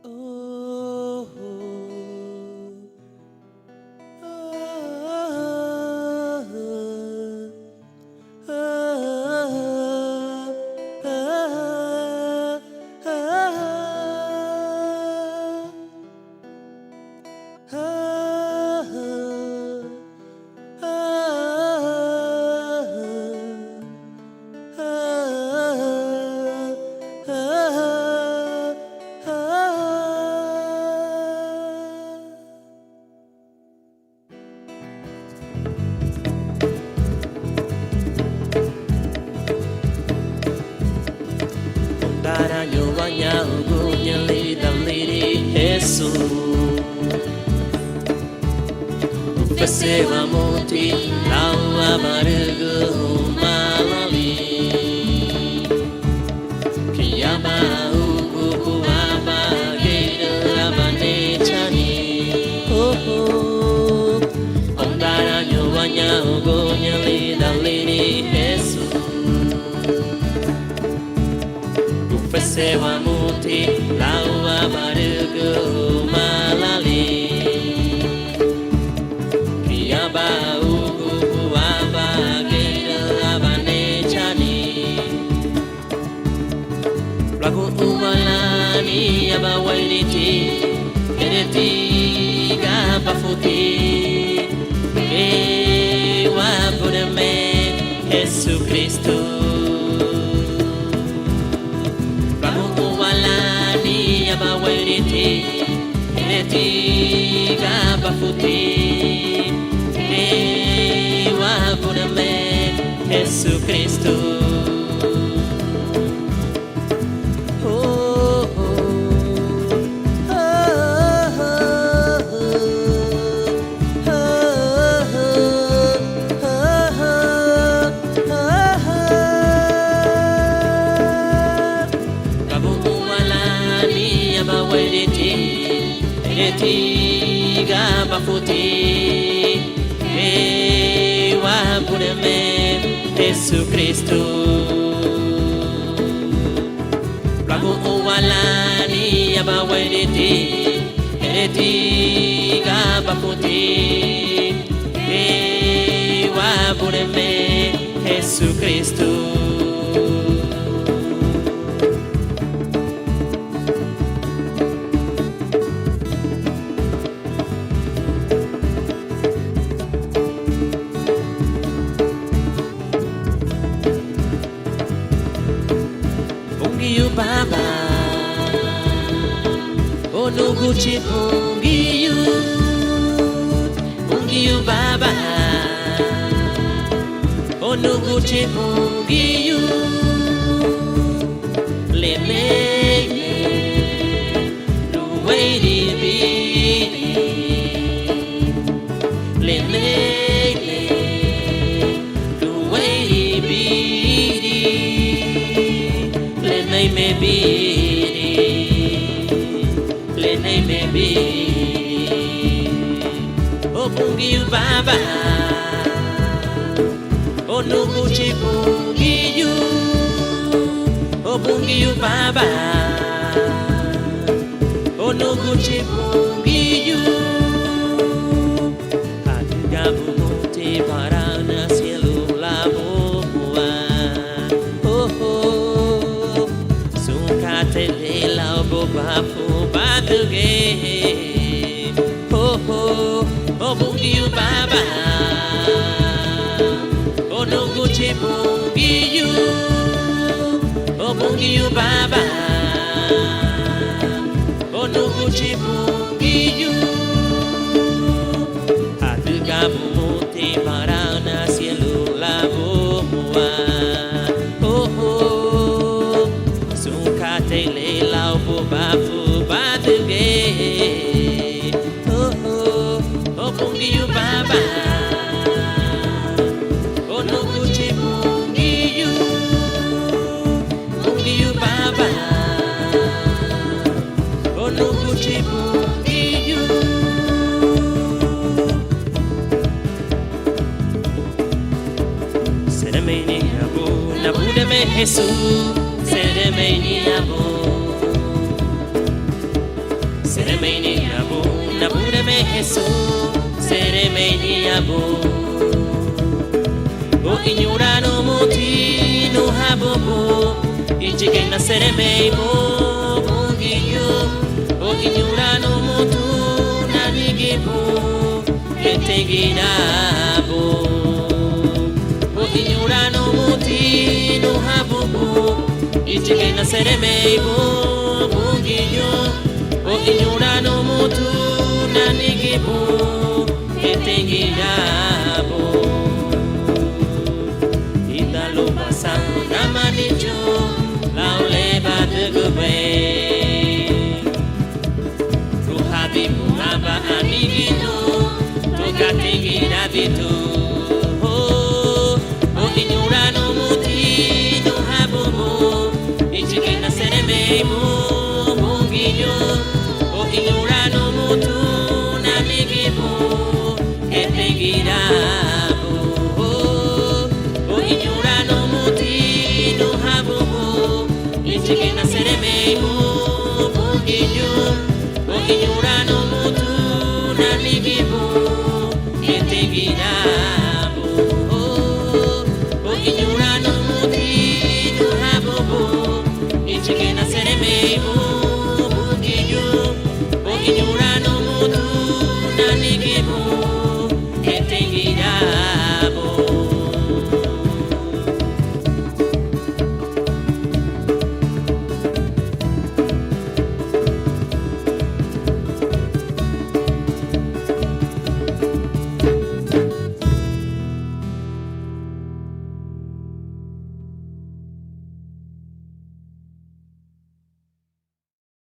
Oh, Darahnya ugunya lidam-lidi Yesus Ufesewa muti lawa barugu malali Kiyama ugu aba gida abane chani Darahnya wanya ugunya lidam-lidi Yesus Sewa muti lawa barugu malali Kia bau gugu aba gida abane chani Lagu umalani aba wairiti Ereti gaba futi Ewa budame Yesus Kristus Ereti gaba futi Ewa budame Yesus Kristus Ereti gaba futi Ewa budame Yesus Kristus Lagu uwalani aba wereti Ereti gaba futi Ewa budame Yesus Kristus Baba, oh no Gucci Pungiyu Baba, oh no Gucci Pungiyu Leme, the way it be, Leme, the way it be. Maybe, Lene maybe, oh Pungiyu Baba, oh no Gucci Pungiyu, oh Pungiyu Baba, oh no Gucci Pungiyu, hatinya bumuti parana sielu labu buan, Tele lau bobafu baduge Oh Pungiyu Baba Oh no Gucci Pungiyu Oh Pungiyu Baba Oh no Gucci Pungiyu Aduga bumuti parana sielu labu muan Tele lau bobafu baduge Oh Pungiyu Baba Oh no Gucci Pungiyu Baba Oh no Gucci Pungiyu Seremeni abu nabudame Jesus Seremeni abo Yesu seremeni yabo o inyura no muti no habobo ijike na seremei mo bungiyo o inyura no mutu na nigibo ketegirabo o inyura no muti no habobo ijike na seremei mo bungiyo o inyura no mutu na nigibo ketegirabo idalo pasang namanijo laule badegebe ruhabibu aba anigino tokategirabitu o inyura no muti no habubu ijike na seremei mo bungiyo o inyura no mutu na nigibu ketegirabo o inyura no muti no habubu ijike na seremei mo bungiyo o inyura no mutu na nigibu ketegirabo o inyura no muti no habubu ijike na